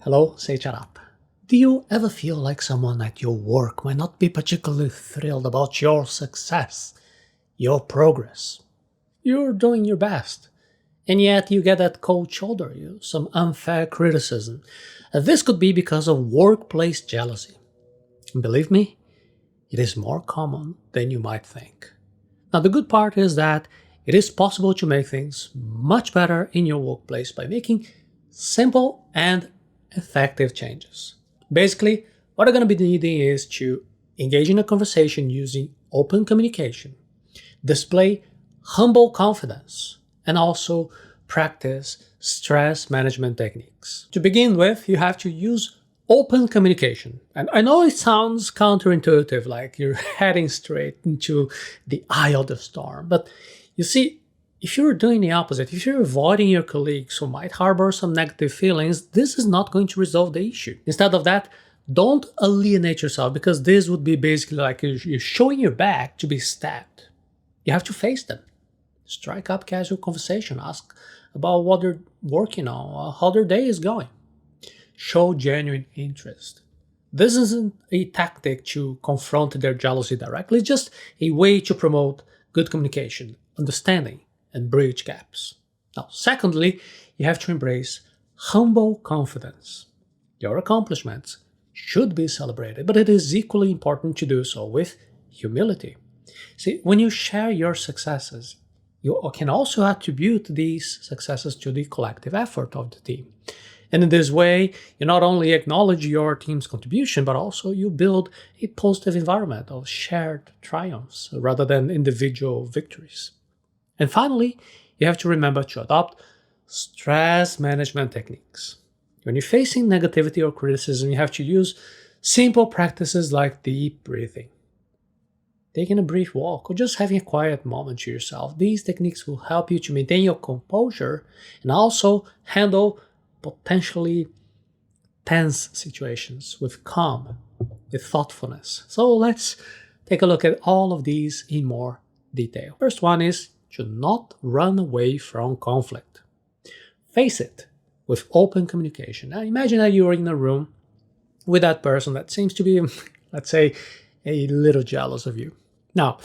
Hello, Seiiti Arata. Do you ever feel like someone at your work might not be particularly thrilled about your success, your progress? You're doing your best, and yet you get that cold shoulder, some unfair criticism. This could be because of workplace jealousy. And believe me, it is more common than you might think. Now, the good part is that it is possible to make things much better in your workplace by making simple and effective changes. Basically, what you're going to be needing is to engage in a conversation using open communication, display humble confidence, and also practice stress management techniques. To begin with, you have to use open communication. And I know it sounds counterintuitive, like you're heading straight into the eye of the storm, but you see, if you're doing the opposite, if you're avoiding your colleagues who might harbor some negative feelings, this is not going to resolve the issue. Instead of that, don't alienate yourself, because this would be basically like you're showing your back to be stabbed. You have to face them. Strike up casual conversation. Ask about what they're working on, how their day is going. Show genuine interest. This isn't a tactic to confront their jealousy directly, it's just a way to promote good communication, understanding, and bridge gaps. Now, secondly, you have to embrace humble confidence. Your accomplishments should be celebrated, but it is equally important to do so with humility. See, when you share your successes, you can also attribute these successes to the collective effort of the team. And in this way, you not only acknowledge your team's contribution, but also you build a positive environment of shared triumphs rather than individual victories. And finally, you have to remember to adopt stress management techniques. When you're facing negativity or criticism, you have to use simple practices like deep breathing, taking a brief walk, or just having a quiet moment to yourself. These techniques will help you to maintain your composure and also handle potentially tense situations with calm, with thoughtfulness. So let's take a look at all of these in more detail. First one is to not run away from conflict. Face it with open communication. Now imagine that you're in a room with that person that seems to be, let's say, a little jealous of you. Now,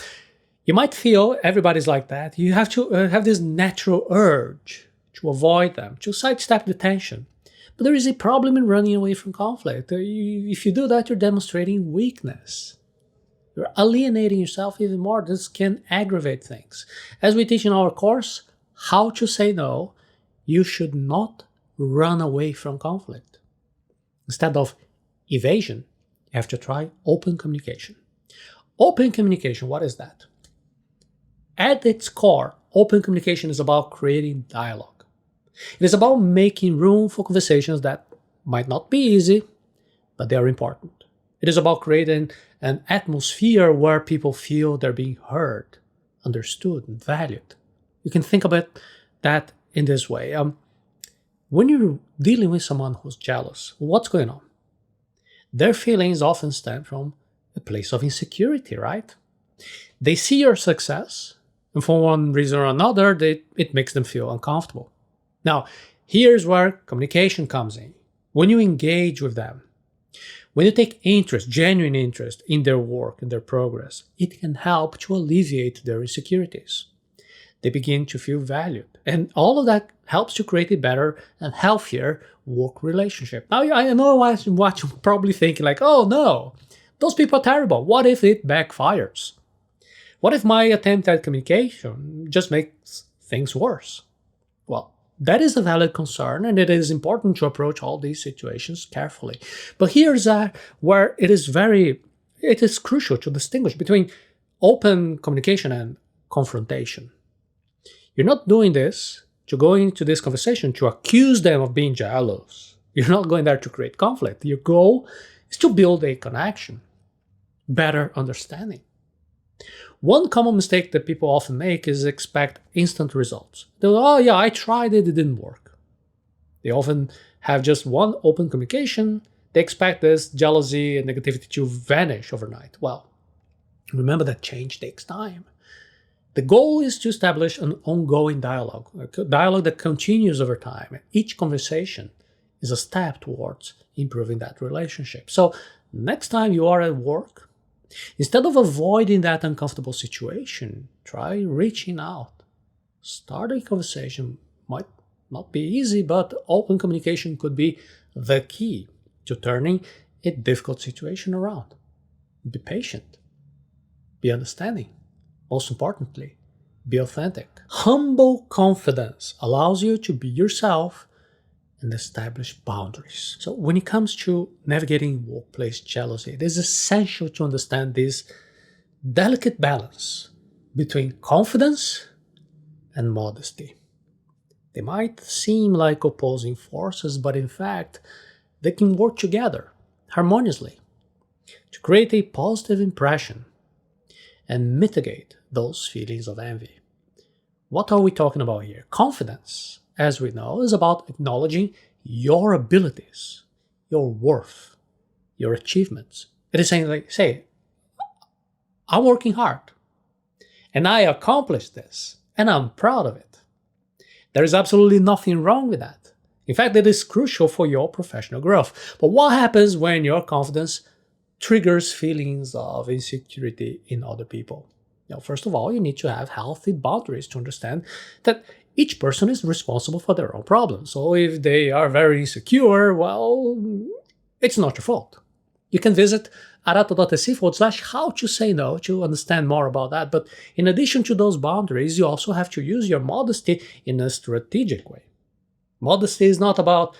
you might feel everybody's like that. You have to have this natural urge to avoid them, to sidestep the tension. But there is a problem in running away from conflict. If you do that, you're demonstrating weakness. You're alienating yourself even more. This can aggravate things. As we teach in our course, How to Say No, you should not run away from conflict. Instead of evasion, you have to try open communication. Open communication, what is that? At its core, open communication is about creating dialogue. It is about making room for conversations that might not be easy, but they are important. It is about creating an atmosphere where people feel they're being heard, understood, and valued. You can think about that in this way. When you're dealing with someone who's jealous, what's going on? Their feelings often stem from a place of insecurity, right? They see your success, and for one reason or another, it makes them feel uncomfortable. Now, here's where communication comes in. When you engage with them, when you take interest, genuine interest in their work, in their progress, it can help to alleviate their insecurities. They begin to feel valued. And all of that helps to create a better and healthier work relationship. Now, I know what you're probably thinking, like, oh no, those people are terrible. What if it backfires? What if my attempt at communication just makes things worse? Well, that is a valid concern, and it is important to approach all these situations carefully. But here's where it is crucial to distinguish between open communication and confrontation. You're not doing this to go into this conversation to accuse them of being jealous. You're not going there to create conflict. Your goal is to build a connection, better understanding. One common mistake that people often make is expect instant results. They'll, oh yeah, I tried it, it didn't work. They often have just one open communication. They expect this jealousy and negativity to vanish overnight. Well, remember that change takes time. The goal is to establish an ongoing dialogue, a dialogue that continues over time. Each conversation is a step towards improving that relationship. So next time you are at work, instead of avoiding that uncomfortable situation, try reaching out. Starting a conversation might not be easy, but open communication could be the key to turning a difficult situation around. Be patient, be understanding. Most importantly, be authentic. Humble confidence allows you to be yourself and establish boundaries. So when it comes to navigating workplace jealousy, it is essential to understand this delicate balance between confidence and modesty. They might seem like opposing forces, but in fact, they can work together harmoniously to create a positive impression and mitigate those feelings of envy. What are we talking about here? Confidence, as we know, is about acknowledging your abilities, your worth, your achievements. It is saying, like, say, I'm working hard and I accomplished this and I'm proud of it. There is absolutely nothing wrong with that. In fact, it is crucial for your professional growth. But what happens when your confidence triggers feelings of insecurity in other people? First of all, you need to have healthy boundaries to understand that each person is responsible for their own problems. So if they are very insecure, well, it's not your fault. You can visit arata.se/how to say no to understand more about that. But in addition to those boundaries, you also have to use your modesty in a strategic way. Modesty is not about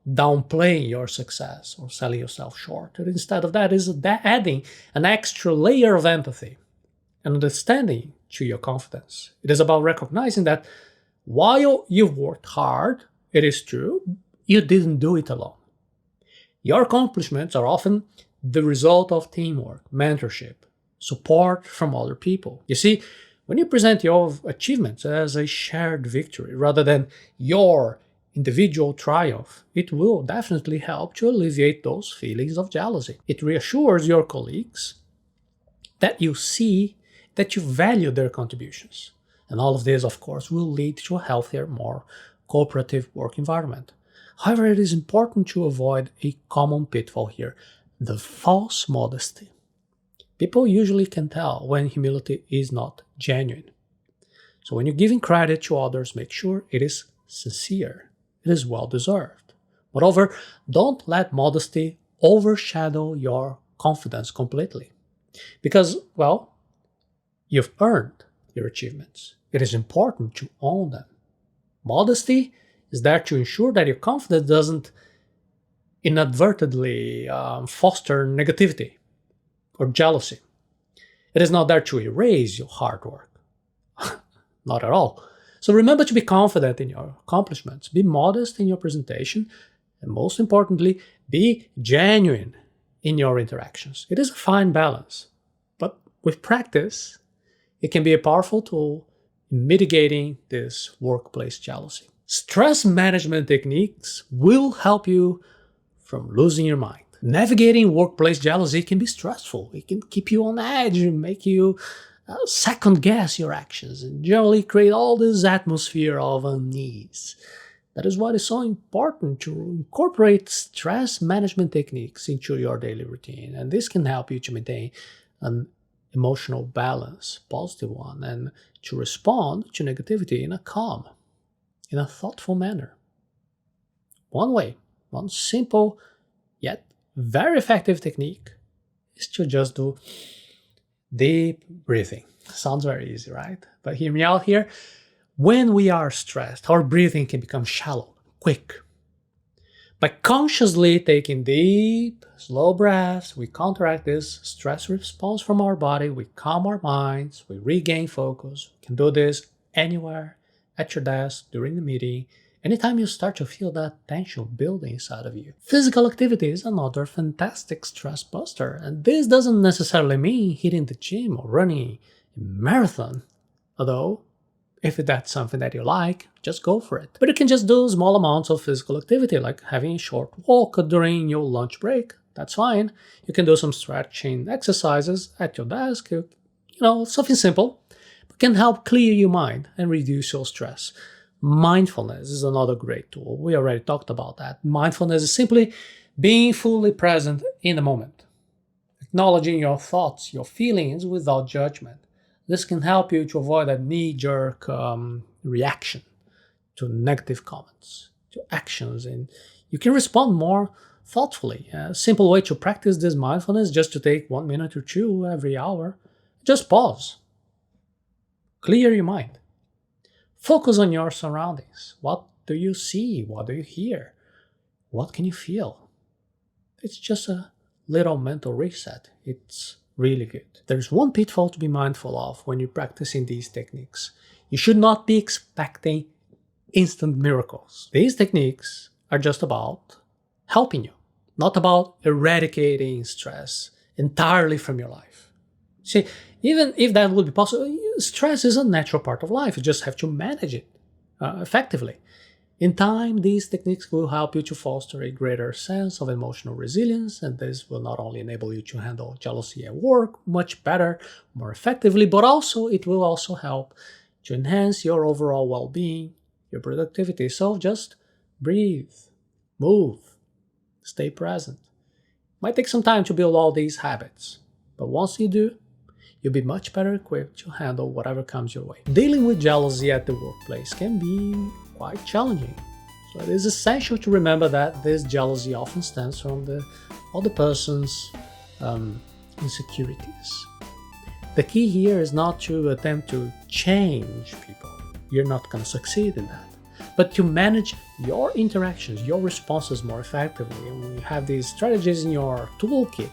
downplaying your success or selling yourself short. Instead of that is adding an extra layer of empathy and understanding to your confidence. It is about recognizing that while you've worked hard, it is true, you didn't do it alone. Your accomplishments are often the result of teamwork, mentorship, support from other people. You see, when you present your achievements as a shared victory rather than your individual triumph, it will definitely help to alleviate those feelings of jealousy. It reassures your colleagues that you see that you value their contributions. And all of this, of course, will lead to a healthier, more cooperative work environment. However, it is important to avoid a common pitfall here, the false modesty. People usually can tell when humility is not genuine. So when you're giving credit to others, make sure it is sincere. It is well-deserved. Moreover, don't let modesty overshadow your confidence completely. Because, well, you've earned your achievements. It is important to own them. Modesty is there to ensure that your confidence doesn't inadvertently foster negativity or jealousy. It is not there to erase your hard work. Not at all. So remember to be confident in your accomplishments, be modest in your presentation, and most importantly, be genuine in your interactions. It is a fine balance, but with practice, it can be a powerful tool in mitigating this workplace jealousy. Stress management techniques will help you from losing your mind. Navigating workplace jealousy can be stressful. It can keep you on edge and make you second guess your actions and generally create all this atmosphere of unease. That is why it's so important to incorporate stress management techniques into your daily routine. And this can help you to maintain an emotional balance, positive one, and to respond to negativity in a calm, in a thoughtful manner. One way, one simple yet very effective technique is to just do deep breathing. Sounds very easy, right? But hear me out here. When we are stressed, our breathing can become shallow, quick. By consciously taking deep, slow breaths, we counteract this stress response from our body, we calm our minds, we regain focus. You can do this anywhere, at your desk, during the meeting, anytime you start to feel that tension building inside of you. Physical activity is another fantastic stress buster, and this doesn't necessarily mean hitting the gym or running a marathon, although if that's something that you like, just go for it. But you can just do small amounts of physical activity, like having a short walk during your lunch break. That's fine. You can do some stretching exercises at your desk, something simple, but can help clear your mind and reduce your stress. Mindfulness is another great tool. We already talked about that. Mindfulness is simply being fully present in the moment, acknowledging your thoughts, your feelings without judgment. This can help you to avoid a knee-jerk reaction to negative comments, to actions, and you can respond more thoughtfully. A simple way to practice this mindfulness is just to take 1 minute or two every hour. Just pause. Clear your mind. Focus on your surroundings. What do you see? What do you hear? What can you feel? It's just a little mental reset. It's really good. There's one pitfall to be mindful of when you're practicing these techniques. You should not be expecting instant miracles. These techniques are just about helping you, not about eradicating stress entirely from your life. See, even if that would be possible, stress is a natural part of life. You just have to manage it effectively. In time, these techniques will help you to foster a greater sense of emotional resilience, and this will not only enable you to handle jealousy at work much better, more effectively, but also it will also help to enhance your overall well-being, your productivity. So just breathe, move, stay present. Might take some time to build all these habits, but once you do, you'll be much better equipped to handle whatever comes your way. Dealing with jealousy at the workplace can be quite challenging. So it is essential to remember that this jealousy often stems from the other person's insecurities. The key here is not to attempt to change people. You're not going to succeed in that. But to manage your interactions, your responses more effectively. And when you have these strategies in your toolkit,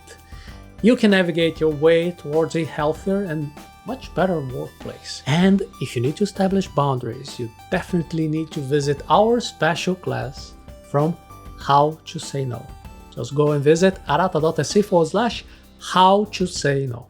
you can navigate your way towards a healthier and much better workplace. And if you need to establish boundaries, you definitely need to visit our special class from How to Say No. Just go and visit arata.se/how to say no.